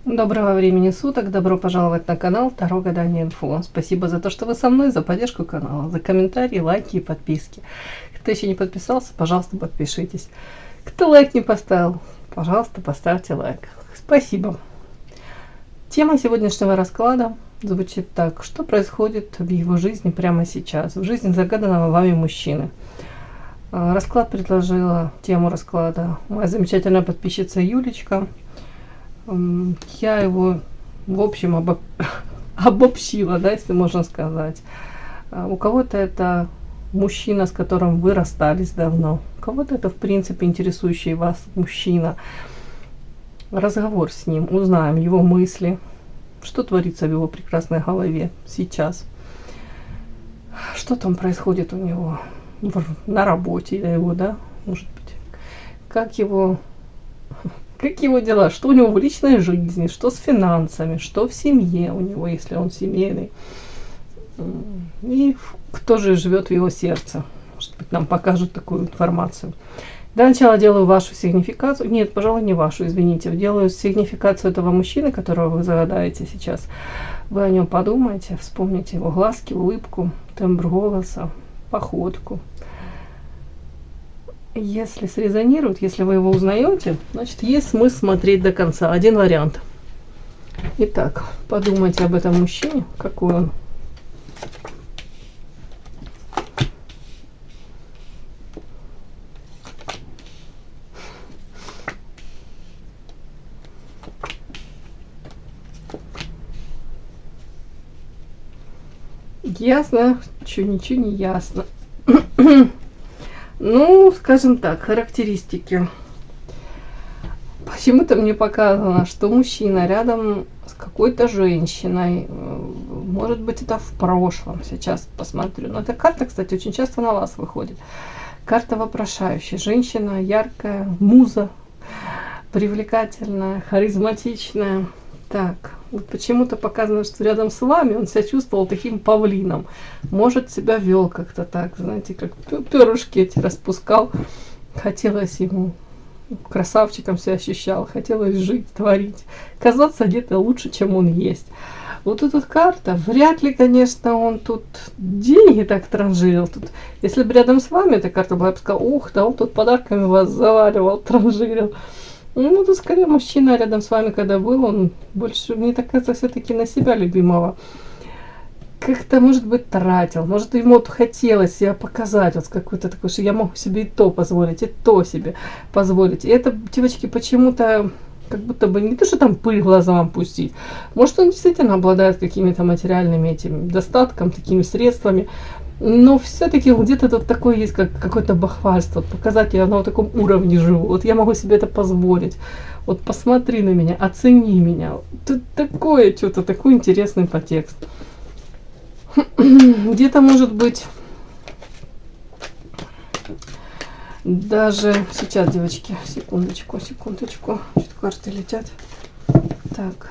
Доброго времени суток, добро пожаловать на канал Таро Гадание Инфо. Спасибо за то, что вы со мной, за поддержку канала, за комментарии, лайки и подписки. Кто еще не подписался, пожалуйста, подпишитесь. Кто лайк не поставил, пожалуйста, поставьте лайк. Спасибо. Тема сегодняшнего расклада звучит так. Что происходит в его жизни прямо сейчас, в жизни загаданного вами мужчины? Расклад предложила, тему расклада, моя замечательная подписчица Юлечка. Я его, в общем, обобщила, да, если можно сказать. У кого-то это мужчина, с которым вы расстались давно. У кого-то это, в принципе, интересующий вас мужчина. Разговор с ним, узнаем его мысли, что творится в его прекрасной голове сейчас. Что там происходит у него на работе его, да, может быть. Как его дела, что у него в личной жизни, что с финансами, что в семье у него, если он семейный. И кто же живет в его сердце. Может быть, нам покажут такую информацию. Для начала делаю вашу сигнификацию. Нет, пожалуй, не вашу, извините. Делаю сигнификацию этого мужчины, которого вы загадаете сейчас. Вы о нем подумайте, вспомните его глазки, улыбку, тембр голоса, походку. Если срезонирует, если вы его узнаете, значит, есть смысл смотреть до конца. Один вариант. Итак, подумайте об этом мужчине, какой он. Ясно, что ничего не ясно. Ну, скажем так, характеристики. Почему-то мне показано, что мужчина рядом с какой-то женщиной. Может быть, это в прошлом. Сейчас посмотрю. Но эта карта, кстати, очень часто на вас выходит. Карта вопрошающая. Женщина яркая, муза, привлекательная, харизматичная. Так, вот почему-то показано, что рядом с вами он себя чувствовал таким павлином. Может, себя вел как-то так, знаете, как перышки эти распускал. Хотелось ему, красавчиком себя ощущал, хотелось жить, творить. Казаться где-то лучше, чем он есть. Вот эта карта, вряд ли, конечно, он тут деньги так транжирил. Тут, если бы рядом с вами эта карта была, я бы сказала, ух, да он тут подарками вас заваливал, транжирил. Ну, тут скорее мужчина рядом с вами, когда был, он больше, мне так кажется, все-таки на себя любимого как-то, может быть, тратил. Может, ему вот хотелось себя показать, вот какой-то такой, что я могу себе и то позволить, и то себе позволить. И это, девочки, почему-то как будто бы не то, что там пыль глазам пустить. Может, он действительно обладает какими-то материальными этим достатком, такими средствами. Но все-таки где-то тут такое есть, как какое-то бахвальство. Показать, я на вот таком уровне живу. Вот я могу себе это позволить. Вот посмотри на меня, оцени меня. Тут такое что-то, такой интересный подтекст. Где-то, может быть, даже сейчас, девочки, секундочку. Что-то карты летят. Так.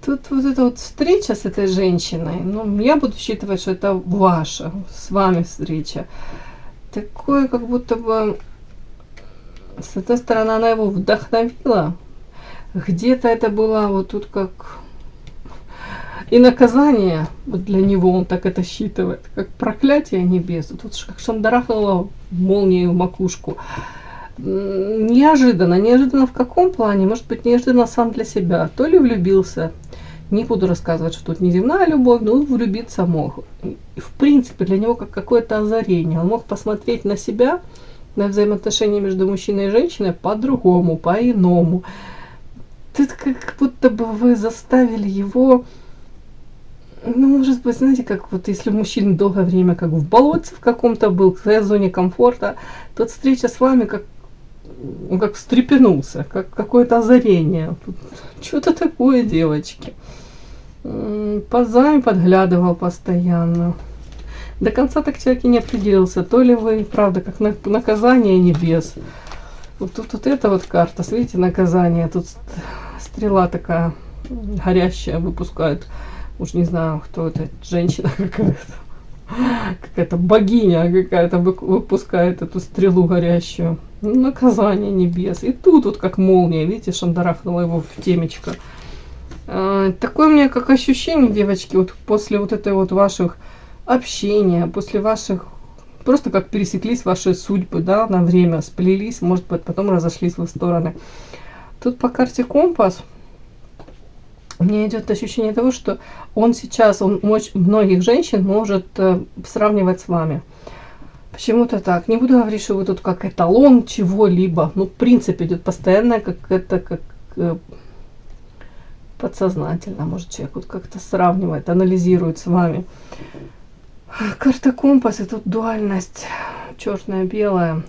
Тут вот эта вот встреча с этой женщиной, ну, я буду считывать, что это ваша, с вами встреча. Такое, как будто бы, с одной стороны, она его вдохновила. Где-то это было вот тут как и наказание вот для него, он так это считывает, как проклятие небес. Тут как шандарахнула молнией в макушку. Неожиданно в каком плане? Может быть, неожиданно сам для себя. То ли влюбился, не буду рассказывать, что тут неземная любовь, но влюбиться мог. И, в принципе, для него как какое-то озарение. Он мог посмотреть на себя, на взаимоотношения между мужчиной и женщиной по-другому, по-иному. Тут как будто бы вы заставили его, ну, может быть, знаете, как вот если мужчина долгое время как в болоте в каком-то был, в своей зоне комфорта, то встреча с вами как он как встрепенулся, как какое-то озарение. Что-то такое, девочки. Под вами подглядывал постоянно. До конца так человек и не определился. То ли вы, правда, как наказание небес. Вот тут вот эта вот карта, видите, наказание. Тут стрела такая горящая выпускает. Уж не знаю, кто это, женщина какая-то. какая-то богиня какая-то выпускает эту стрелу горящую. Ну, наказание небес. И тут вот как молния, видите, шандарахнула его в темечко. Такое у меня как ощущение, девочки, вот после вот этой вот ваших общения, после ваших, просто как пересеклись ваши судьбы, да, на время, сплелись, может быть, потом разошлись в стороны. Тут по карте компас мне идет ощущение того, что он сейчас, он многих женщин может сравнивать с вами. Почему-то так. Не буду говорить, что вы тут как эталон чего-либо. Ну, в принципе, идет постоянно как это, как подсознательно, может, человек вот как-то сравнивает, анализирует с вами. Карта компас, и тут дуальность, черное-белое.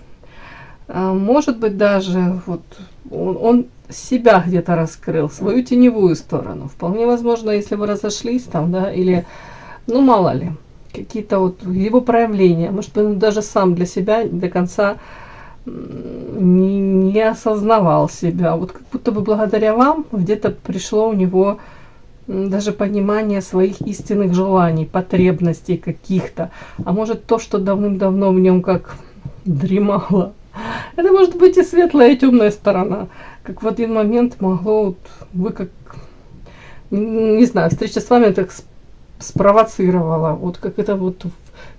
Может быть, даже вот он себя где-то раскрыл, свою теневую сторону. Вполне возможно, если вы разошлись там, да, или, ну, мало ли, какие-то вот его проявления. Может быть, он даже сам для себя до конца не осознавал себя. Вот как будто бы благодаря вам где-то пришло у него даже понимание своих истинных желаний, потребностей каких-то. А может, то, что давным-давно в нем как дремало. Это может быть и светлая, и темная сторона. Как в один момент могло, вот, вы как, не знаю, встреча с вами так спровоцировала. Вот как это вот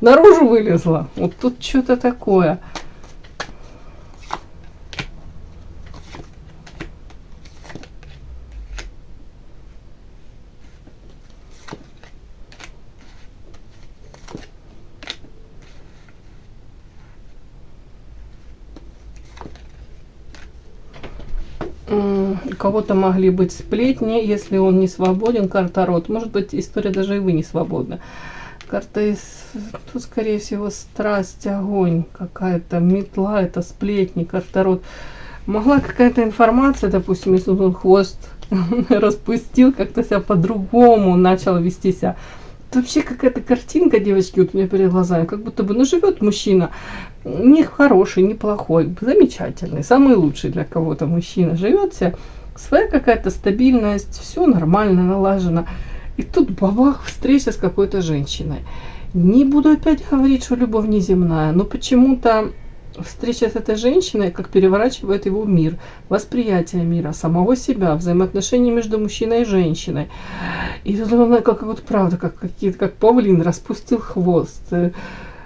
наружу вылезло. Вот тут что-то такое. У кого-то могли быть сплетни, если он не свободен, карта род. Может быть, история даже и вы не свободны. Карта тут, скорее всего, страсть, огонь, какая-то метла, это сплетни, карта род. Могла какая-то информация, допустим, если он хвост распустил, как-то себя по-другому начал вести себя. Это вообще какая-то картинка, девочки, вот у меня перед глазами, как будто бы, ну, живет мужчина, не хороший, не плохой, замечательный, самый лучший для кого-то мужчина, живет себе, своя какая-то стабильность, все нормально, налажено. И тут бабах, встреча с какой-то женщиной. Не буду опять говорить, что любовь неземная, но почему-то встреча с этой женщиной как переворачивает его мир, восприятие мира, самого себя, взаимоотношения между мужчиной и женщиной. И тут он как вот правда, как павлин, распустил хвост.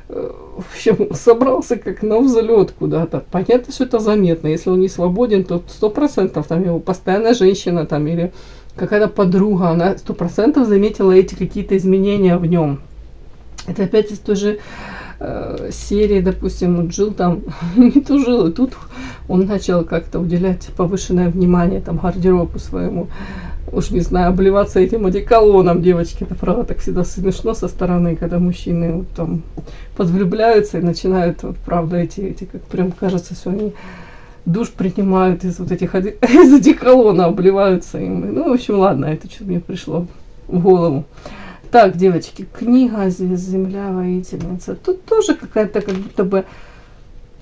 В общем, собрался как на взлет куда-то. Понятно, что это заметно. Если он не свободен, то 100% там его постоянная женщина там или какая-то подруга, она 100% заметила эти какие-то изменения в нем. Это опять из той же серии, допустим, он жил там, не то жил, и тут он начал как-то уделять повышенное внимание там гардеробу своему. Уж не знаю, обливаться этим одеколоном, девочки. Это правда так всегда смешно со стороны, когда мужчины вот, там подвлюбляются и начинают, вот, правда, эти, как прям кажется, что они душ принимают из вот этих из одеколона, обливаются им. Ну, в общем, ладно, это что мне пришло в голову. Так, девочки, книга «Земля воительница». Тут тоже какая-то как будто бы...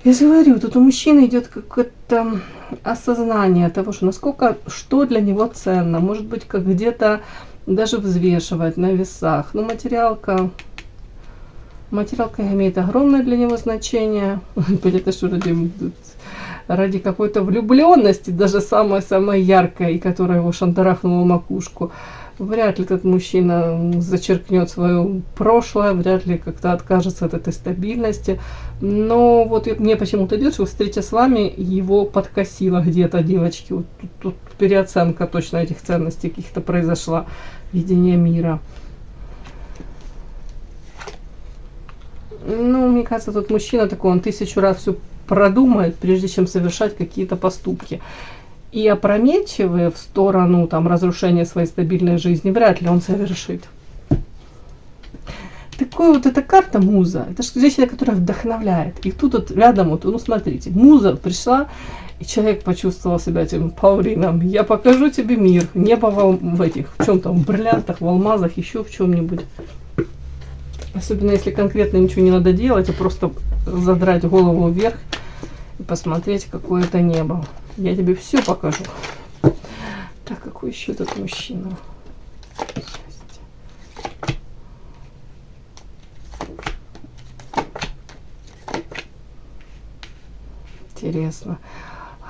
Я же говорю, тут у мужчины идет какое-то осознание того, что насколько, что для него ценно. Может быть, как где-то даже взвешивать на весах. Но материалка имеет огромное для него значение. Понятно, что ради какой-то влюбленности, даже самой яркой, и которая его шандарахнула в макушку, вряд ли этот мужчина зачеркнет свое прошлое, вряд ли как-то откажется от этой стабильности. Но вот мне почему-то идет, что встреча с вами его подкосила где-то, девочки. Вот тут переоценка точно этих ценностей каких-то произошла, видение мира. Ну, мне кажется, тут мужчина такой, он 1000 раз все продумает, прежде чем совершать какие-то поступки. И опрометчивые в сторону там разрушения своей стабильной жизни вряд ли он совершит. Такой вот эта карта муза. Это же женщина, которая вдохновляет. И тут вот рядом, вот, ну смотрите, муза пришла, и человек почувствовал себя этим павлином. Я покажу тебе мир. Небо в этих, в чем там, в бриллиантах, в алмазах, еще в чем-нибудь. Особенно если конкретно ничего не надо делать, а просто задрать голову вверх и посмотреть, какое это небо. Я тебе все покажу. Так, какой еще этот мужчина? Интересно.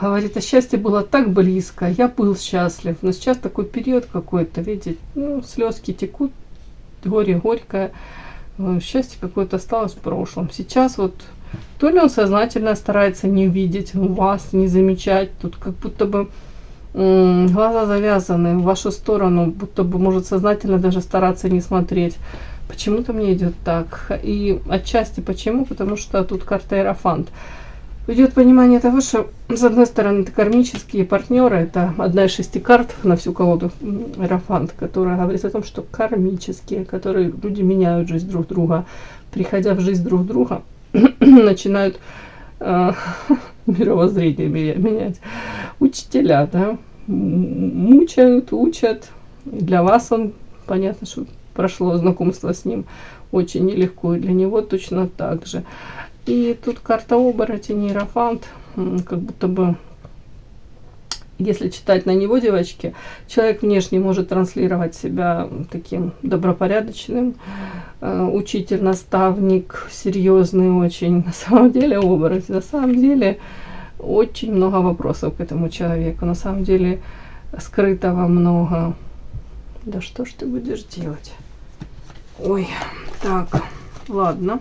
Говорит, а счастье было так близко, я был счастлив. Но сейчас такой период какой-то, видите, ну, слезки текут, горе горькое. Счастье какое-то осталось в прошлом. Сейчас вот то ли он сознательно старается не видеть вас, не замечать, тут как будто бы глаза завязаны в вашу сторону, будто бы может сознательно даже стараться не смотреть. Почему-то мне идет так. И отчасти почему? Потому что тут карта Иерофант. Идет понимание того, что с одной стороны это кармические партнеры, это одна из 6 карт на всю колоду Иерофант, которая говорит о том, что кармические, которые люди меняют жизнь друг друга, приходя в жизнь друг друга, начинают мировоззрение менять. Учителя, да, мучают, учат. И для вас он, понятно, что прошло знакомство с ним очень нелегко, и для него точно так же. И тут карта оборотень, Иерофант, как будто бы, если читать на него, девочки, человек внешне может транслировать себя таким добропорядочным, учитель, наставник, серьезный очень. На самом деле оборотень, на самом деле очень много вопросов к этому человеку, на самом деле скрытого много. Да что ж ты будешь делать? Ой, так, ладно.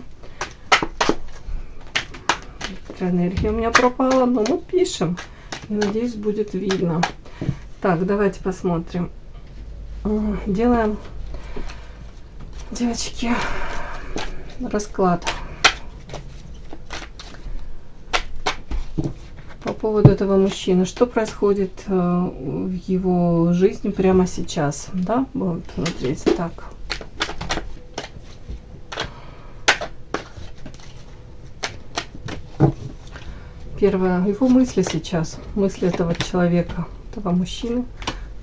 Энергия у меня пропала, но мы пишем. И надеюсь, будет видно. Так, давайте посмотрим. Делаем, девочки, расклад по поводу этого мужчины. Что происходит в его жизни прямо сейчас? Да, будем смотреть так. Первое, его мысли сейчас, мысли этого человека, этого мужчины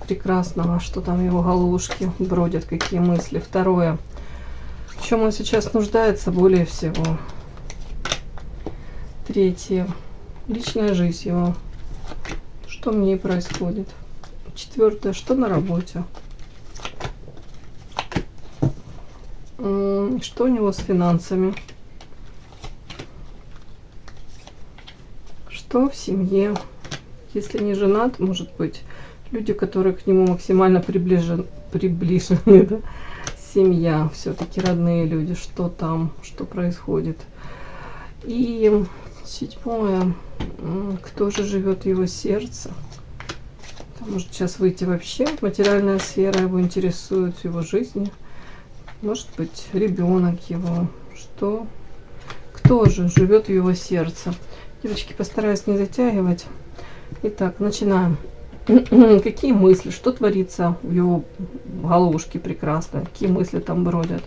прекрасного, что там в его головушке бродят, какие мысли. Второе, в чем он сейчас нуждается более всего. Третье, личная жизнь его, что в ней происходит. Четвертое, что на работе. Что у него с финансами. Что в семье, если не женат, может быть, люди, которые к нему максимально приближены, да? Семья, все-таки родные люди, что там, что происходит. И седьмое, кто же живет в его сердце. Это может сейчас выйти вообще, материальная сфера его интересует, в его жизни. Может быть, ребенок его, что, кто же живет в его сердце. Девочки, постараюсь не затягивать. Итак, начинаем. Какие мысли, что творится в его головушке прекрасно, какие мысли там бродят.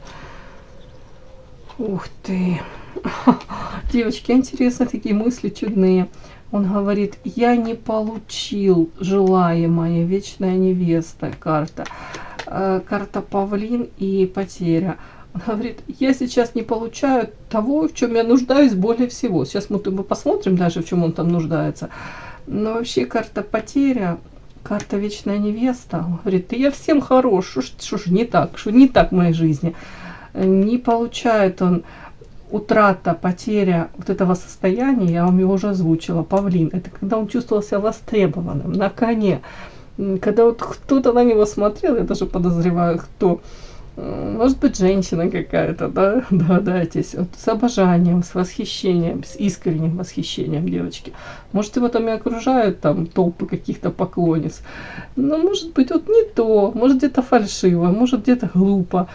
Ух ты. Девочки, интересно, такие мысли чудные. Он говорит, я не получил желаемое, вечная невеста, карта. Карта павлин и потеря. Он говорит, я сейчас не получаю того, в чем я нуждаюсь более всего. Сейчас мы посмотрим даже, в чем он там нуждается. Но вообще карта потеря, карта вечная невеста. Он говорит, я всем хорош, что ж не так в моей жизни. Не получает он утрата, потеря вот этого состояния, я вам его уже озвучила, павлин. Это когда он чувствовал себя востребованным, на коне. Когда вот кто-то на него смотрел, я даже подозреваю, кто. Может быть, женщина какая-то, да, догадайтесь, вот, с обожанием, с восхищением, с искренним восхищением, девочки. Может, его там и окружают там толпы каких-то поклонниц, но может быть, вот не то, может, где-то фальшиво, может, где-то глупо.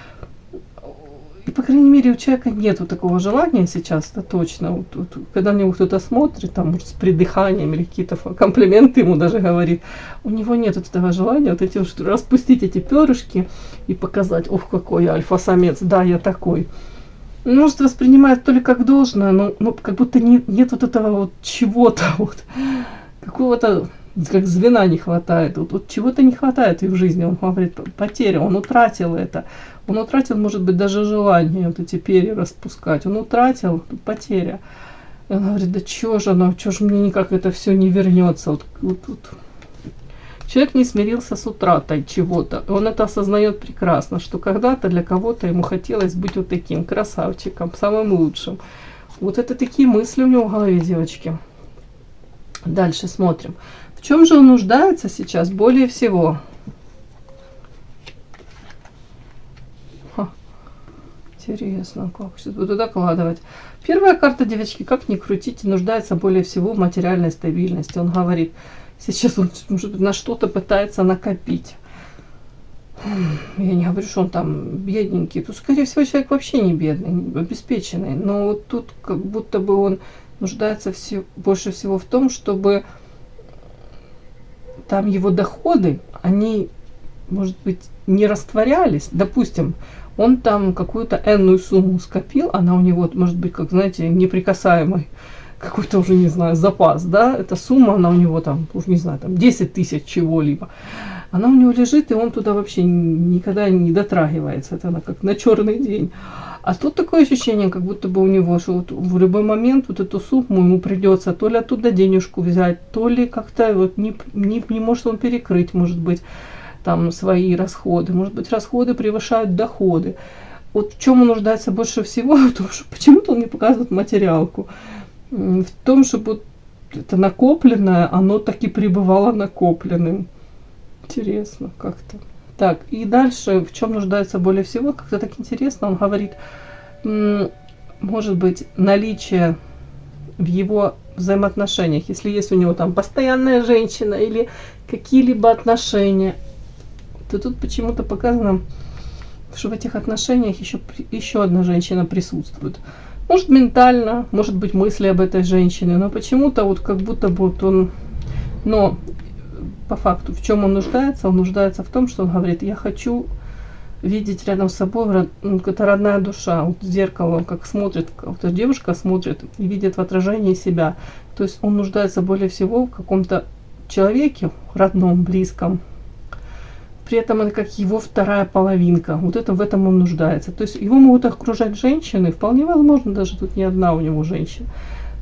И, по крайней мере, у человека нету такого желания сейчас, это точно. Вот, когда на него кто-то смотрит, там, может, с придыханием или какие-то комплименты ему даже говорит, у него нет этого желания, вот эти, что распустить эти перышки и показать, ох, какой я альфа-самец, да, я такой. Может, воспринимает то ли как должное, но как будто нет вот этого вот чего-то, вот, какого-то, как звена не хватает, вот чего-то не хватает и в жизни, он говорит, потеря, он утратил это. Он утратил, может быть, даже желание вот эти перья распускать. Он утратил, потеря. И он говорит, да чё же мне никак это все не вернется. Вот. Человек не смирился с утратой чего-то. Он это осознает прекрасно, что когда-то для кого-то ему хотелось быть вот таким красавчиком, самым лучшим. Вот это такие мысли у него в голове, девочки. Дальше смотрим. В чем же он нуждается сейчас более всего? Интересно, как сейчас буду докладывать. Первая карта, девочки, как ни крутите, нуждается более всего в материальной стабильности. Он говорит, сейчас он, может быть, на что-то пытается накопить. Я не говорю, что он там бедненький. Тут, скорее всего, человек вообще не бедный, обеспеченный. Но вот тут как будто бы он нуждается больше всего в том, чтобы там его доходы, они, может быть, не растворялись. Допустим, он там какую-то энную сумму скопил, она у него, может быть, как, знаете, неприкасаемый какой-то уже, не знаю, запас, да, эта сумма, она у него там, уже не знаю, там 10 тысяч чего-либо. Она у него лежит, и он туда вообще никогда не дотрагивается. Это она как на черный день. А тут такое ощущение, как будто бы у него, что вот в любой момент вот эту сумму ему придется то ли оттуда денежку взять, то ли как-то вот не может он перекрыть, может быть, там свои расходы. Может быть, расходы превышают доходы. Вот в чем он нуждается больше всего, в том, что почему-то он не показывает материалку. В том, чтобы вот это накопленное, оно таки пребывало накопленным. Интересно как-то. Так, и дальше, в чем нуждается более всего, как-то так интересно, он говорит, может быть, наличие в его взаимоотношениях, если есть у него там постоянная женщина или какие-либо отношения, то тут почему-то показано, что в этих отношениях еще одна женщина присутствует. Может, ментально, может быть, мысли об этой женщине, но почему-то вот как будто бы вот он... Но по факту, в чем он нуждается? Он нуждается в том, что он говорит, я хочу видеть рядом с собой, это родная душа, вот зеркало, он как смотрит, вот девушка смотрит и видит в отражении себя. То есть он нуждается более всего в каком-то человеке, родном, близком. При этом это как его вторая половинка. Вот это в этом он нуждается. То есть его могут окружать женщины, вполне возможно, даже тут не одна у него женщина.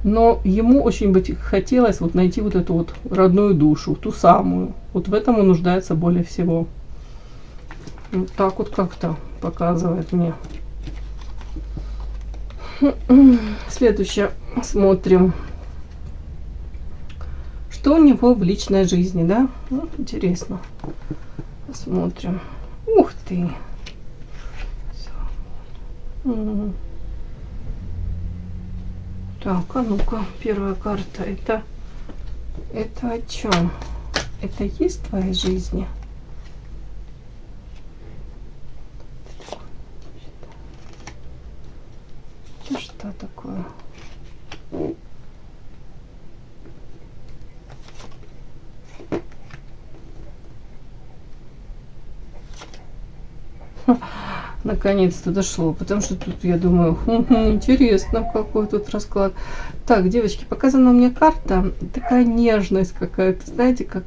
Но ему очень бы хотелось вот найти вот эту вот родную душу, ту самую. Вот в этом он нуждается более всего. Вот так вот как-то показывает мне. Следующее смотрим. Что у него в личной жизни, да? Ну, интересно. Посмотрим. Ух ты! Так, а ну-ка, первая карта. Это о чем? Это есть в твоей жизни? Это что такое? Наконец-то дошло, потому что тут я думаю, интересно, какой тут расклад. Так, девочки, показана мне карта, такая нежность какая-то, знаете, как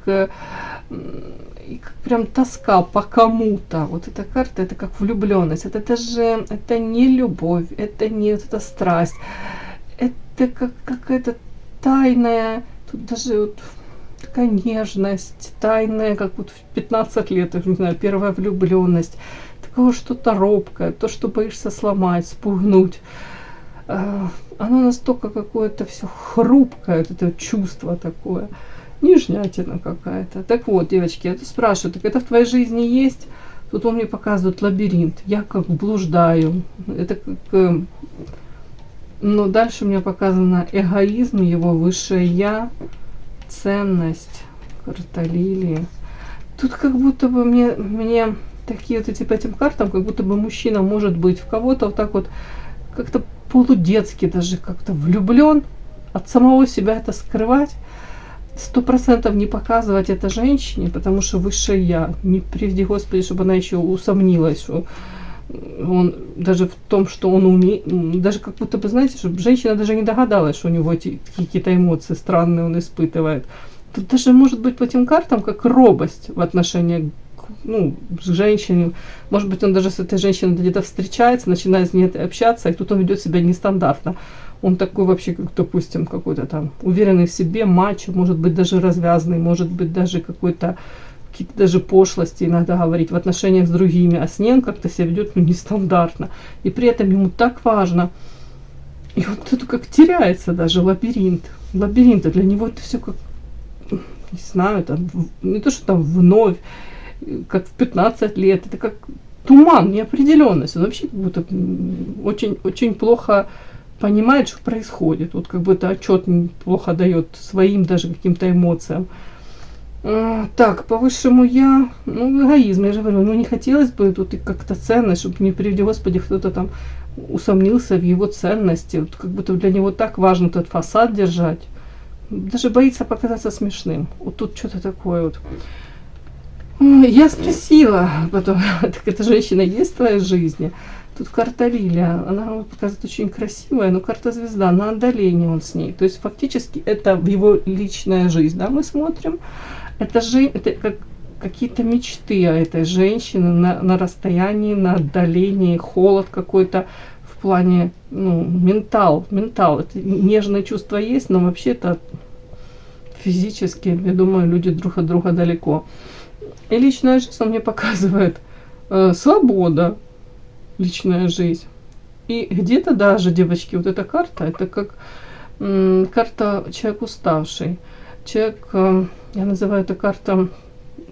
прям тоска по кому-то. Вот эта карта, это как влюбленность. Это не любовь, это не вот эта страсть, это как какая-то тайная, тут даже вот такая нежность, тайная, как вот в 15 лет, я не знаю, первая влюбленность. Что-то робкое, то, что боишься сломать, спугнуть. Оно настолько какое-то все хрупкое, это чувство такое. Нежнятина какая-то. Так вот, девочки, я тут спрашиваю, так это в твоей жизни есть? Тут он мне показывает лабиринт. Я как блуждаю. Это как... Но дальше у меня показано эгоизм, его высшее я, ценность, карта лилии. Тут как будто бы мне такие вот эти по этим картам, как будто бы мужчина может быть в кого-то вот так вот как-то полудетски даже как-то влюблен, от самого себя это скрывать, 100% не показывать это женщине, потому что высшее я, не приведи Господи, чтобы она еще усомнилась, что он даже в том, что он умеет, даже как будто бы, знаете, чтобы женщина даже не догадалась, что у него эти какие-то эмоции странные он испытывает. Тут даже может быть по этим картам как робость в отношении с женщиной. Может быть, он даже с этой женщиной где-то встречается, начинает с ней общаться, и тут он ведет себя нестандартно. Он такой вообще, как, допустим, какой-то там уверенный в себе, мачо, может быть, даже развязанный, может быть, даже какой-то какие-то даже пошлости иногда говорить в отношениях с другими, а с ней он как-то себя ведет нестандартно. И при этом ему так важно. И вот тут как теряется даже лабиринт. Лабиринт, для него это все как не знаю, там, не то, что там вновь, как в 15 лет, это как туман, неопределенность. Он вообще как будто очень, очень плохо понимает, что происходит. Вот как будто отчет плохо дает своим даже каким-то эмоциям. Так, по высшему я, ну, эгоизм, я же говорю, ну, не хотелось бы тут и как-то ценность, чтобы, не приведи Господи, кто-то там усомнился в его ценности, вот как будто для него так важно этот фасад держать, даже боится показаться смешным. Вот тут что-то такое вот. Я спросила потом, так эта женщина есть в твоей жизни? Тут карта Лилия, она показывает очень красивая, но карта звезда, на отдалении он с ней. То есть фактически это в его личная жизнь, да, мы смотрим. Это как какие-то мечты о этой женщине на расстоянии, на отдалении, холод какой-то в плане, ну, ментал. Это нежное чувство есть, но вообще-то физически, я думаю, люди друг от друга далеко. И личная жизнь, он мне показывает свобода, личная жизнь. И где-то даже, девочки, вот эта карта, это как карта человек уставший. Человек, я называю это карта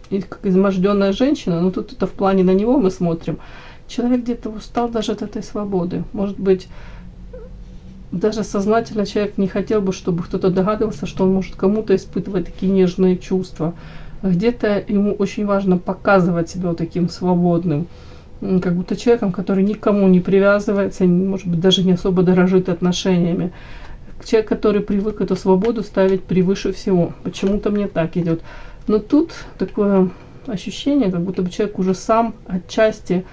как изможденная женщина, но тут это в плане на него мы смотрим. Человек где-то устал даже от этой свободы. Может быть, даже сознательно человек не хотел бы, чтобы кто-то догадывался, что он может кому-то испытывать такие нежные чувства. Где-то ему очень важно показывать себя вот таким свободным, как будто человеком, который никому не привязывается, может быть, даже не особо дорожит отношениями. Человек, который привык эту свободу ставить превыше всего. Почему-то мне так идет. Но тут такое ощущение, как будто бы человек уже сам отчасти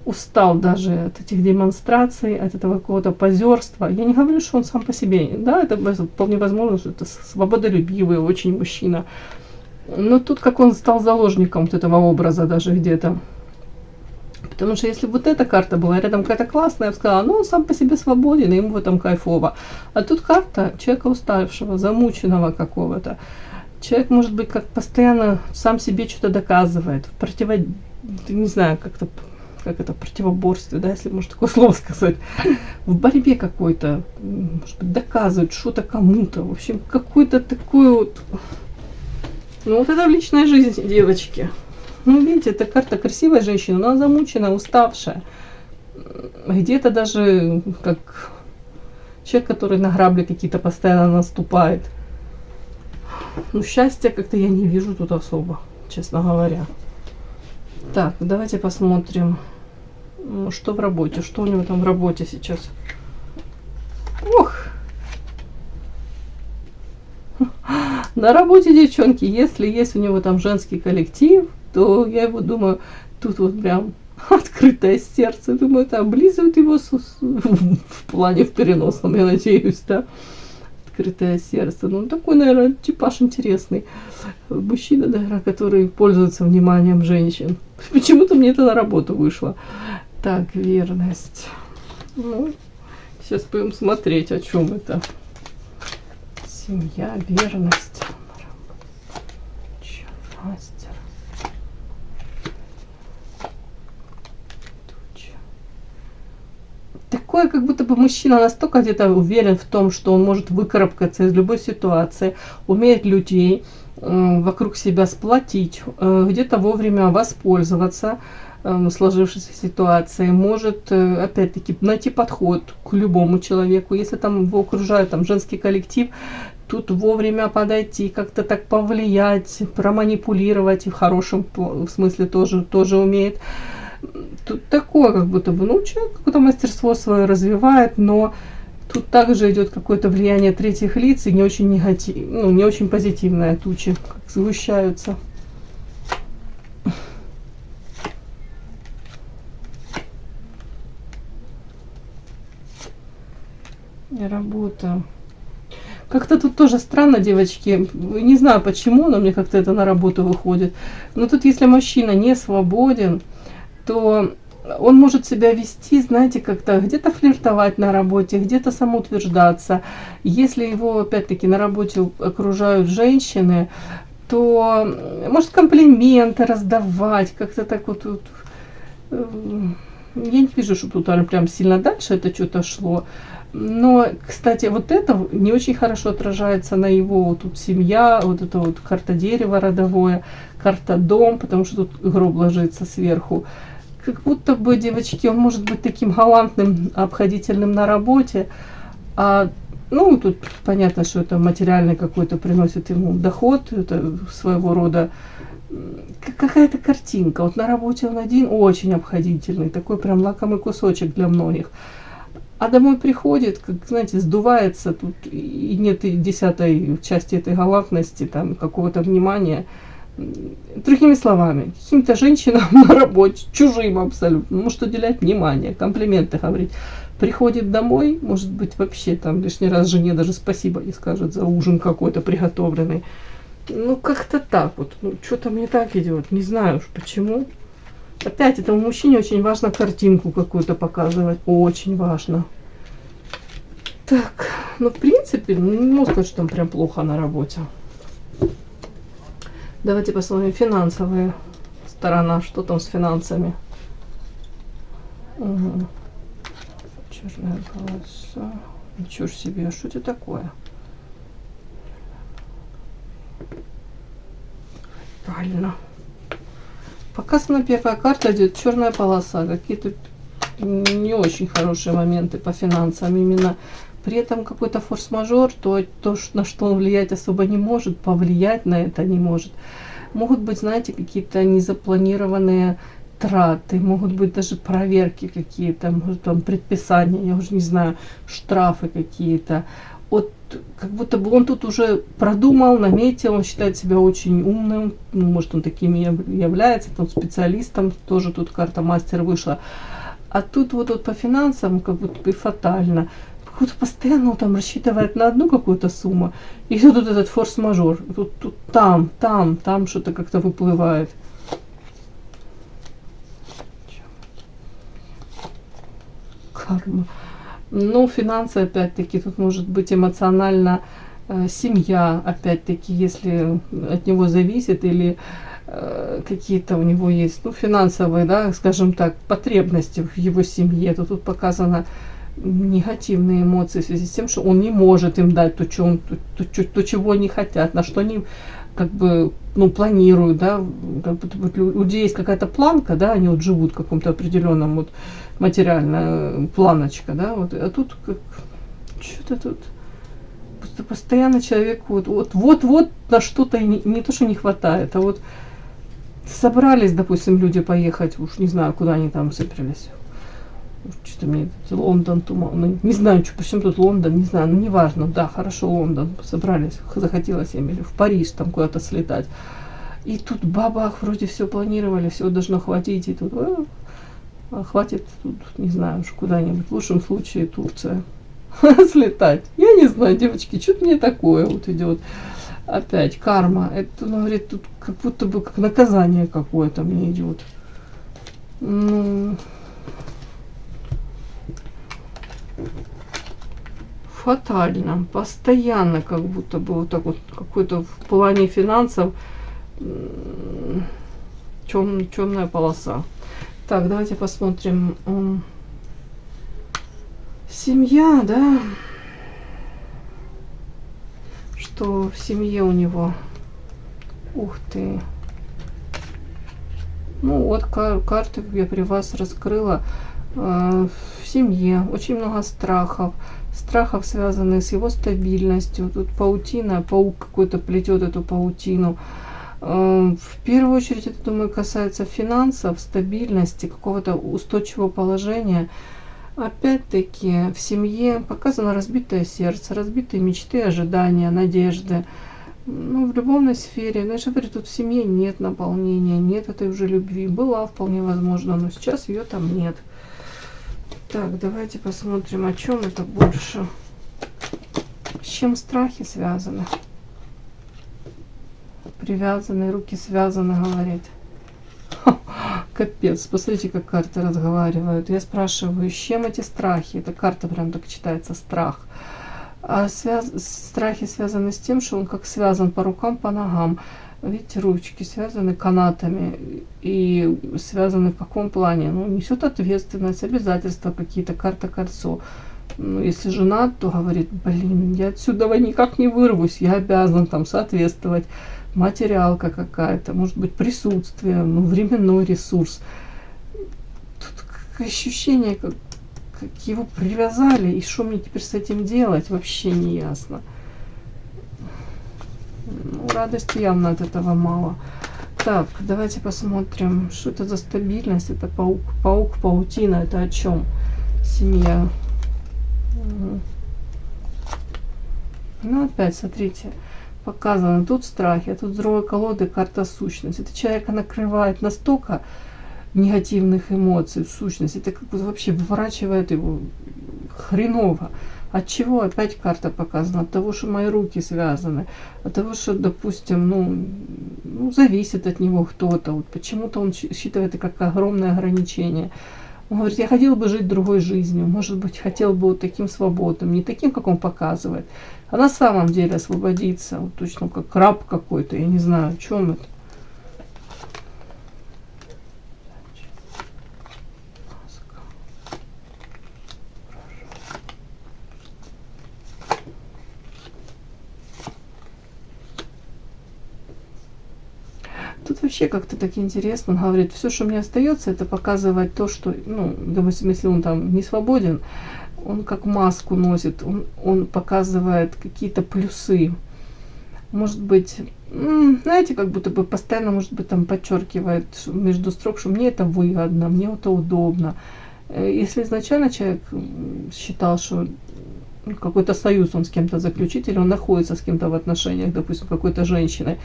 устал даже от этих демонстраций, от этого какого-то позерства. Я не говорю, что он сам по себе. Да, это вполне возможно, что это свободолюбивый очень мужчина. Но тут как он стал заложником вот этого образа даже где-то. Потому что если бы вот эта карта была рядом какая-то классная, я бы сказала, ну он сам по себе свободен, и ему в этом кайфово. А тут карта человека уставшего, замученного какого-то. Человек, может быть, как постоянно сам себе что-то доказывает. Не знаю, как это противоборстве, да, если можно такое слово сказать. В борьбе какой-то, может быть, доказывает что-то кому-то. В общем, какой-то такой вот. Ну вот это в личной жизни, девочки. Ну, видите, это карта красивой женщины, но она замученная, уставшая. Где-то даже как человек, который на грабли какие-то постоянно наступает. Ну, счастья как-то я не вижу тут особо, честно говоря. Так, давайте посмотрим, что в работе, что у него там в работе сейчас. Ох! На работе, девчонки, если есть у него там женский коллектив, то я его думаю, тут вот прям открытое сердце. Думаю, это облизывают его в плане в переносном, я надеюсь, да. Открытое сердце. Ну, такой, наверное, типаж интересный. Мужчина, наверное, который пользуется вниманием женщин. Почему-то мне это на работу вышло. Так, верность. Ну, сейчас будем смотреть, о чем это. Семья, верность. Мастер. Такое, как будто бы мужчина настолько где-то уверен в том, что он может выкарабкаться из любой ситуации, умеет людей вокруг себя сплотить, где-то вовремя воспользоваться сложившейся ситуацией, может, опять-таки, найти подход к любому человеку. Если там его окружает там женский коллектив, тут вовремя подойти, как-то так повлиять, проманипулировать, и в хорошем смысле тоже умеет. Тут такое, как будто бы, ну, человек какое-то мастерство свое развивает, но тут также идет какое-то влияние третьих лиц и не очень не очень позитивные тучи, как сгущаются. Работа. Как-то тут тоже странно, девочки. Не знаю почему, но мне как-то это на работу выходит. Но тут, если мужчина не свободен, то он может себя вести, знаете, как-то где-то флиртовать на работе, где-то самоутверждаться. Если его, опять-таки, на работе окружают женщины, то может комплименты раздавать, как-то так вот Я не вижу, что тут прям сильно дальше это что-то шло. Но, кстати, вот это не очень хорошо отражается на его вот тут семья, вот это вот карта дерева родовое, карта дом, потому что тут гроб ложится сверху. Как будто бы, девочки, он может быть таким галантным, обходительным на работе, а ну, тут понятно, что это материальный какой-то приносит ему доход, это своего рода какая-то картинка. Вот на работе он один, очень обходительный, такой прям лакомый кусочек для многих. А домой приходит, как, знаете, сдувается тут, и нет и 10-й части этой галантности, там, какого-то внимания. Другими словами, каким-то женщинам на работе, чужим абсолютно, может уделять внимание, комплименты говорить. Приходит домой, может быть, вообще там лишний раз жене даже спасибо не скажет за ужин какой-то приготовленный. Ну, как-то так вот. Ну, что-то мне так идет. Не знаю уж почему. Опять этому мужчине очень важно картинку какую-то показывать. Очень важно. Так, ну, в принципе, не могу сказать, что там прям плохо на работе. Давайте посмотрим финансовая сторона. Что там с финансами? Угу. Черная полоса. Ничего себе, что это такое? Правильно. Показана первая карта, идет черная полоса. Какие-то не очень хорошие моменты по финансам. Именно при этом какой-то форс-мажор, то, на что он влиять особо не может, повлиять на это не может. Могут быть, знаете, какие-то незапланированные траты, могут быть даже проверки какие-то, может, там предписания, я уже не знаю, штрафы какие-то. Вот как будто бы он тут уже продумал, наметил, он считает себя очень умным, ну, может, он таким и является, там, специалистом, тоже тут карта мастер вышла. А тут вот по финансам как будто бы фатально. Как-то постоянно он там рассчитывает на одну какую-то сумму, и тут этот форс-мажор, тут там что-то как-то выплывает. Карма. Ну, финансы, опять-таки, тут может быть эмоционально семья, опять-таки, если от него зависит, или какие-то у него есть, ну, финансовые, да, скажем так, потребности в его семье, то тут показано негативные эмоции в связи с тем, что он не может им дать то, чего они хотят, на что они как бы, ну, планируют, да, как будто вот у людей есть какая-то планка, да, они вот живут в каком-то определенном вот материальная планочка, да, вот, а тут как, что-то тут постоянно человеку вот на что-то не то, что не хватает, а вот собрались, допустим, люди поехать, уж не знаю, куда они там собрались. Что-то мне Лондон, ну, не знаю, что, почему тут Лондон, не знаю, ну неважно, да, хорошо, Лондон, собрались, захотелось им, или в Париж там куда-то слетать. И тут бабах, вроде все планировали, все должно хватить, и тут хватит, тут, не знаю, уж куда-нибудь, в лучшем случае Турция, слетать. Я не знаю, девочки, что-то мне такое вот идет. Опять карма, это, ну, говорит, тут как будто бы как наказание какое-то мне идет. Ну... Фатально, постоянно как будто бы вот так вот какой-то в плане финансов темная полоса. Так, давайте посмотрим. Семья, да? Что в семье у него? Ух ты. Ну вот карты я при вас раскрыла. В семье очень много страхов, связанных с его стабильностью. Тут паутина, паук какой-то плетет эту паутину. В первую очередь это, думаю, касается финансов, стабильности, какого-то устойчивого положения. Опять-таки в семье показано разбитое сердце, разбитые мечты, ожидания, надежды. Ну, в любовной сфере, ну, я же говорю, тут в семье нет наполнения, нет этой уже любви. Была вполне возможно, но сейчас ее там нет. Так, давайте посмотрим, о чем это больше. С чем страхи связаны? Привязаны, руки связаны, говорит. Капец, посмотрите, как карты разговаривают. Я спрашиваю, с чем эти страхи? Эта карта прям так читается, страх. А страхи связаны с тем, что он как связан по рукам, по ногам. Видите, ручки связаны канатами и связаны в каком плане? Ну, несет ответственность, обязательства какие-то, карта кольцо. Ну, если женат, то говорит, блин, я отсюда никак не вырвусь, я обязан там соответствовать. Материалка какая-то, может быть, присутствие, ну, временной ресурс. Тут ощущение, как его привязали, и что мне теперь с этим делать, вообще не ясно. Ну, радости явно от этого мало. Так, давайте посмотрим, что это за стабильность. Это паук, паук, паутина, это о чем? Семья. Ну, опять, смотрите, показано, тут страхи, а тут с другой колоды карта сущность. Это человека накрывает настолько негативных эмоций, сущность, это как бы вообще выворачивает его хреново. От чего опять карта показана? От того, что мои руки связаны, от того, что, допустим, ну зависит от него кто-то, вот почему-то он считает это как огромное ограничение. Он говорит, я хотел бы жить другой жизнью, может быть, хотел бы вот таким свободным, не таким, как он показывает, а на самом деле освободиться, вот точно как раб какой-то, я не знаю, о чем это. Тут вообще как-то так интересно, он говорит, все, что мне остается, это показывать то, что, ну, допустим, если он там не свободен, он как маску носит, он показывает какие-то плюсы. Может быть, знаете, как будто бы постоянно, может быть, там подчеркивает между строк, что мне это выгодно, мне это удобно. Если изначально человек считал, что какой-то союз он с кем-то заключит, или он находится с кем-то в отношениях, допустим, какой-то женщиной,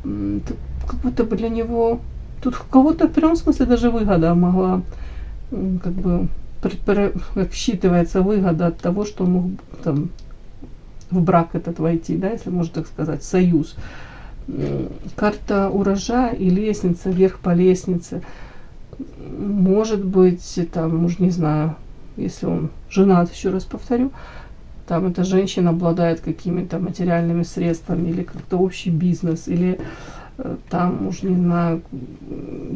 то как будто бы для него тут в кого-то в прямом смысле даже выгода могла, как бы, как считывается выгода от того, что он мог там в брак этот войти, да, если можно так сказать, союз. Карта урожая и лестница, вверх по лестнице. Может быть, там, уж не знаю, если он женат, еще раз повторю, там эта женщина обладает какими-то материальными средствами, или как-то общий бизнес, или там, уж не знаю,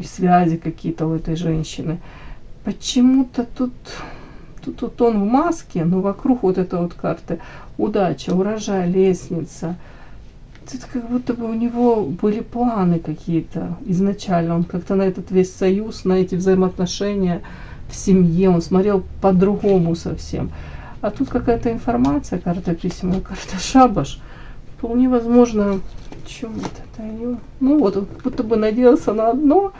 связи какие-то у этой женщины. Почему-то тут он в маске, но вокруг вот этой вот карты удача, урожай, лестница. Тут как будто бы у него были планы какие-то изначально. Он как-то на этот весь союз, на эти взаимоотношения в семье, он смотрел по-другому совсем. А тут какая-то информация, карта письма, карта шабаш. Вполне возможно, чем это? Ну вот, он как будто бы надеялся на одно,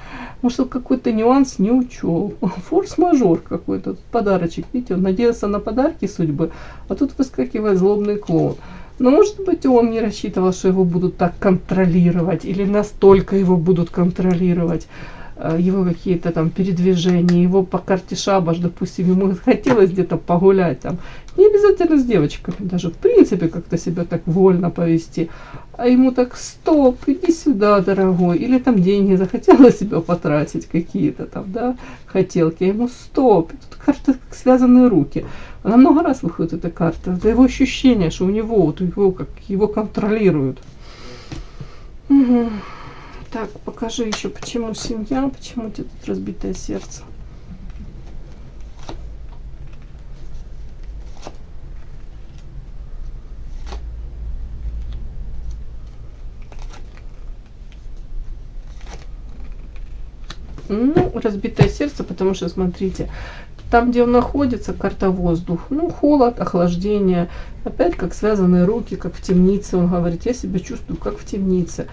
может, он какой-то нюанс не учел. Форс-мажор какой-то, подарочек. Видите, он надеялся на подарки судьбы, а тут выскакивает злобный клоун. Но, может быть, он не рассчитывал, что его будут так контролировать, или настолько его будут контролировать, его какие-то там передвижения, его по карте шабаш, допустим, ему хотелось где-то погулять, там, не обязательно с девочками, даже в принципе как-то себя так вольно повести, а ему так, стоп, иди сюда, дорогой, или там деньги захотела себя потратить какие-то там, да, хотелки, а ему стоп, тут карта как связанные руки. Она много раз выходит, эта карта, это его ощущение, что у него, вот его, как его контролируют. Угу. Так, покажи еще, почему семья, почему у тебя тут разбитое сердце. Ну, разбитое сердце, потому что, смотрите, там, где он находится, карта воздух, ну, холод, охлаждение, опять как связанные руки, как в темнице, он говорит, я себя чувствую, как в темнице.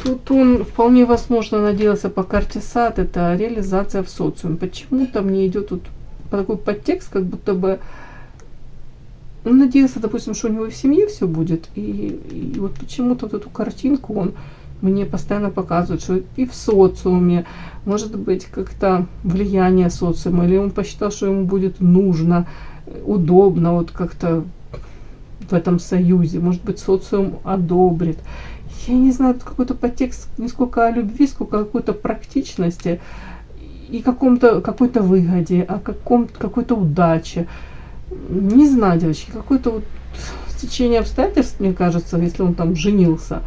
Тут он вполне возможно надеялся по карте сад, это реализация в социуме. Почему-то мне идет тут такой подтекст, как будто бы он надеялся, допустим, что у него и в семье все будет. И вот почему-то вот эту картинку он мне постоянно показывает, что и в социуме, может быть, как-то влияние социума, или он посчитал, что ему будет нужно, удобно вот как-то в этом союзе, может быть, социум одобрит. Я не знаю, тут какой-то подтекст не сколько о любви, сколько о какой-то практичности и какой-то выгоде, о какой-то удаче. Не знаю, девочки, какое-то вот стечение обстоятельств, мне кажется, если он там женился,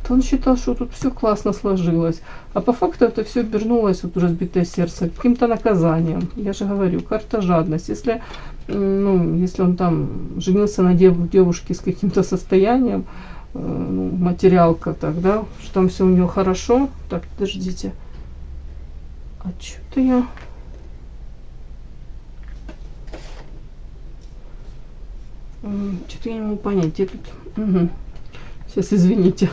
то он считал, что тут все классно сложилось. А по факту это все обернулось, вот разбитое сердце, каким-то наказанием. Я же говорю, карта жадность. Если, ну, если он там женился на девушке с каким-то состоянием, ну, материалка тогда, что там все у него хорошо. Так, подождите. А что-то я... Что-то я не могу понять, где тут... Угу. Сейчас, извините.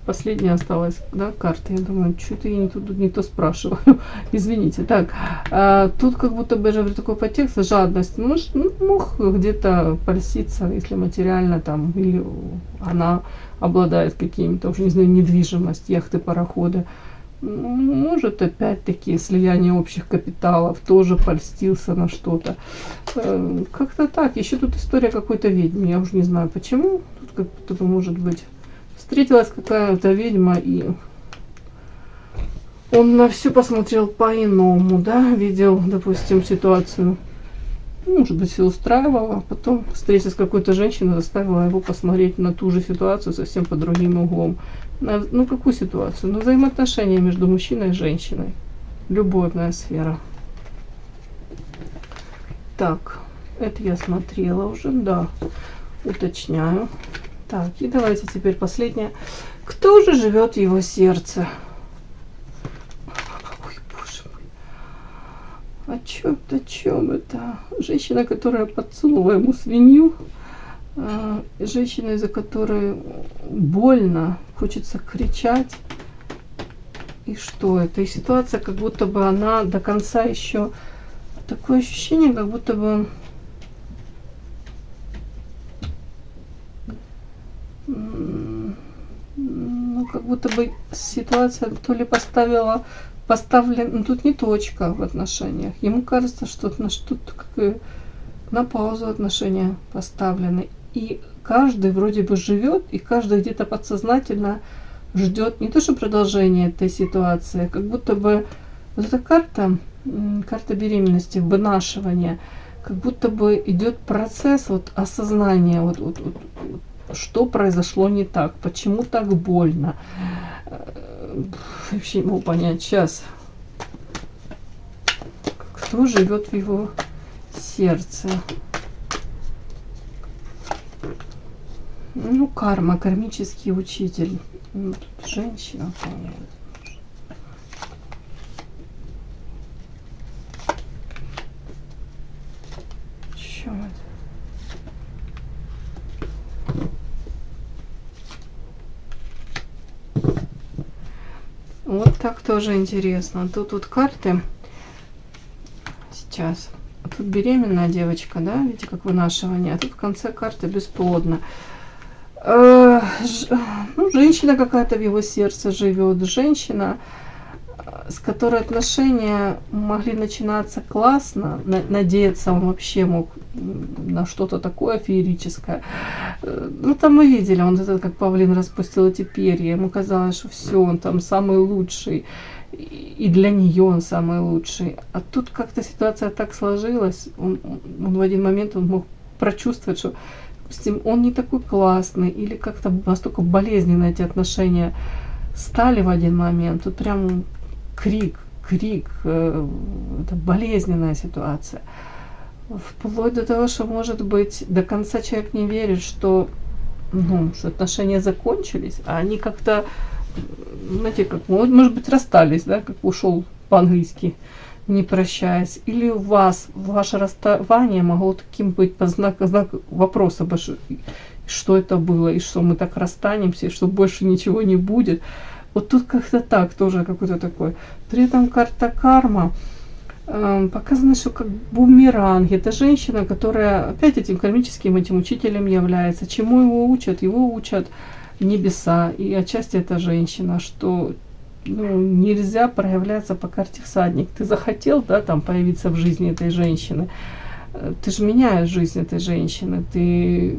Последняя осталась, да, карта. Я думаю, что-то я не то спрашиваю. Извините. Так, тут как будто бы же такой подтекст, жадность. Может, мог где-то польститься, если материально там, или она обладает какими-то, уже не знаю, недвижимость, яхты, пароходы. Может, опять-таки, слияние общих капиталов, тоже польстился на что-то. Как-то так. Еще тут история какой-то ведьмы. Я уже не знаю почему. Тут как будто бы, может быть, встретилась какая-то ведьма, и он на все посмотрел по-иному, да, видел, допустим, ситуацию. Может быть, все устраивало, а потом встретиться с какой-то женщиной заставила его посмотреть на ту же ситуацию совсем под другим углом. Ну, какую ситуацию? Ну, взаимоотношения между мужчиной и женщиной. Любовная сфера. Так, это я смотрела уже, да. Уточняю. Так, и давайте теперь последнее. Кто же живет в его сердце? Ой, боже мой. О чем это? Женщина, которая подсунула ему свинью. Женщина, из-за которой больно, хочется кричать. И что это? И ситуация, как будто бы она до конца еще... Такое ощущение, как будто бы... Ну, как будто бы ситуация то ли поставлена... Ну, тут не точка в отношениях. Ему кажется, что тут как на паузу отношения поставлены. И каждый вроде бы живет, и каждый где-то подсознательно ждет не то что продолжение этой ситуации, как будто бы вот эта карта беременности, вынашивания, как будто бы идет процесс вот осознания, вот, что произошло не так, почему так больно. Вообще не могу понять сейчас, кто живет в его сердце. Ну, карма, кармический учитель. Ну, тут женщина, по-моему. Чё это? Вот так тоже интересно. Тут карты. Сейчас. Тут беременная девочка, да? Видите, как вынашивание. А тут в конце карты бесплодно. Ну, женщина какая-то в его сердце живет, женщина, с которой отношения могли начинаться классно, надеяться он вообще мог на что-то такое феерическое. Ну, там мы видели, он это как павлин распустил эти перья, ему казалось, что все, он там самый лучший, и для нее он самый лучший. А тут как-то ситуация так сложилась, он в один момент он мог прочувствовать, что он не такой классный, или как-то настолько болезненно эти отношения стали в один момент. Тут прям крик, это болезненная ситуация. Вплоть до того, что, может быть, до конца человек не верит, что отношения закончились, а они как-то, знаете, как, может быть, расстались, да, как ушел по-английски, не прощаясь, или у вас ваше расставание могло таким быть по знак вопроса, что это было, и что мы так расстанемся, и что больше ничего не будет. Вот тут как-то так, тоже какой-то такой. При этом карта карма показано, что как бумеранг. Это женщина, которая опять этим кармическим учителем является. Чему его учат? Его учат небеса. И отчасти это женщина, что нельзя проявляться по карте всадник. Ты захотел, да, там появиться в жизни этой женщины. Ты же меняешь жизнь этой женщины, ты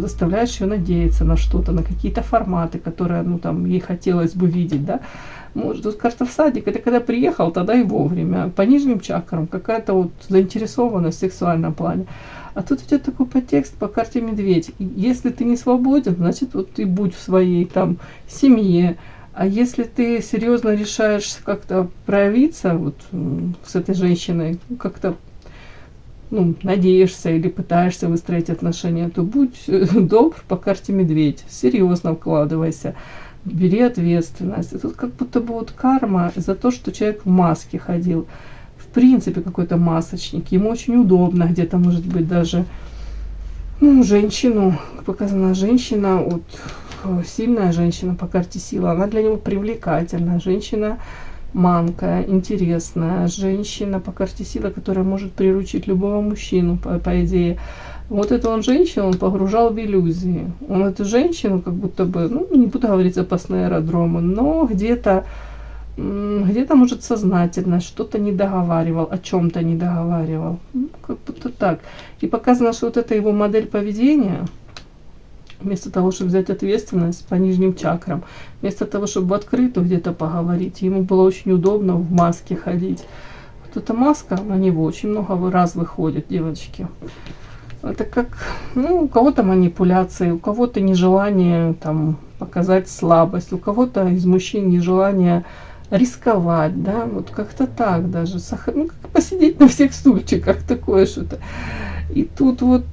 заставляешь ее надеяться на что-то, на какие-то форматы, которые ей хотелось бы видеть, да. Может, тут карта всадник, это когда приехал, тогда и вовремя. По нижним чакрам какая-то вот заинтересованность в сексуальном плане. А тут идет такой подтекст по карте медведь. И если ты не свободен, значит, вот ты будь в своей там семье. А если ты серьезно решаешь как-то проявиться вот с этой женщиной, как-то надеешься или пытаешься выстроить отношения, то будь добр по карте медведь, серьезно вкладывайся, бери ответственность. И тут как будто бы вот карма за то, что человек в маске ходил, в принципе какой-то масочник, ему очень удобно где-то, может быть, даже женщину, показана женщина, вот сильная женщина по карте сила, она для него привлекательная, женщина манкая, интересная, женщина по карте сила, которая может приручить любого мужчину, по идее. Вот эту он женщину, он погружал в иллюзии. Он эту женщину как будто бы, не буду говорить запасные аэродромы, но где-то может сознательно что-то не договаривал, о чем-то не договаривал. Как будто так. И показано, что вот эта его модель поведения, вместо того, чтобы взять ответственность по нижним чакрам, вместо того, чтобы в открытую где-то поговорить, ему было очень удобно в маске ходить. Вот эта маска на него очень много раз выходит, девочки. Это как, у кого-то манипуляции, у кого-то нежелание там показать слабость, у кого-то из мужчин нежелание рисковать, да, вот как-то так даже, как посидеть на всех стульчиках, такое что-то. И тут вот,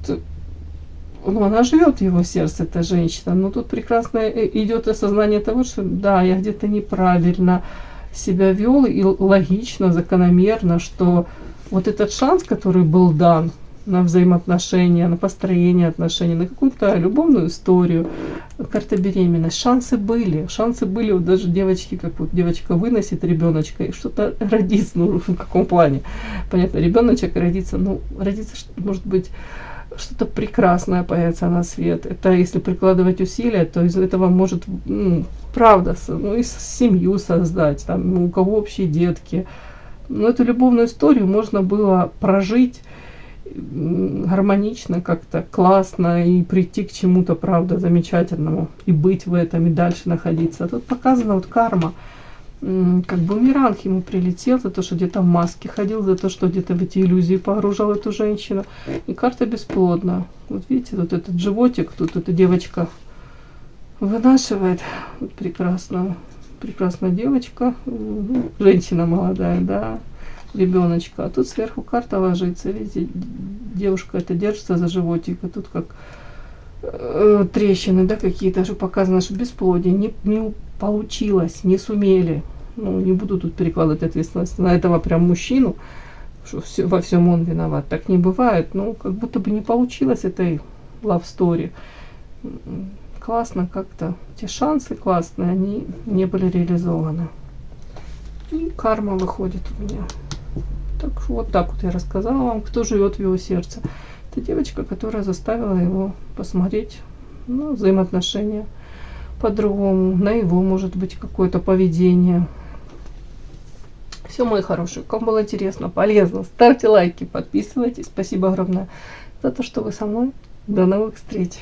она живет в его сердце, эта женщина, но тут прекрасно идет осознание того, что да, я где-то неправильно себя вел, и логично, закономерно, что вот этот шанс, который был дан на взаимоотношения, на построение отношений, на какую-то любовную историю, карта беременность, шансы были вот даже девочки, как вот девочка выносит ребеночка и что-то родится, в каком плане, понятно, ребеночек родится, может быть, что-то прекрасное появится на свет. Это если прикладывать усилия, то из этого может, правда, и семью создать, там, у кого общие детки. Но эту любовную историю можно было прожить гармонично, как-то классно и прийти к чему-то, правда, замечательному и быть в этом, и дальше находиться. А тут показана вот карма, как бумеранг ему прилетел за то, что где-то в маске ходил, за то, что где-то в эти иллюзии погружал эту женщину. И карта бесплодна. Вот видите, вот этот животик, тут эта девочка вынашивает. Вот прекрасная девочка, женщина молодая, да, ребеночка. А тут сверху карта ложится, видите, девушка это держится за животик, и тут как трещины, да, какие-то, что показано, что бесплодие не получилось, не сумели. Не буду тут перекладывать ответственность на этого прям мужчину, что во всем он виноват. Так не бывает, как будто бы не получилось этой love story. Классно как-то, те шансы классные, они не были реализованы. И карма выходит у меня. Вот так вот я рассказала вам, кто живет в его сердце. Это девочка, которая заставила его посмотреть на взаимоотношения по-другому, на его, может быть, какое-то поведение. Все, мои хорошие, кому было интересно, полезно, ставьте лайки, подписывайтесь. Спасибо огромное за то, что вы со мной. До новых встреч!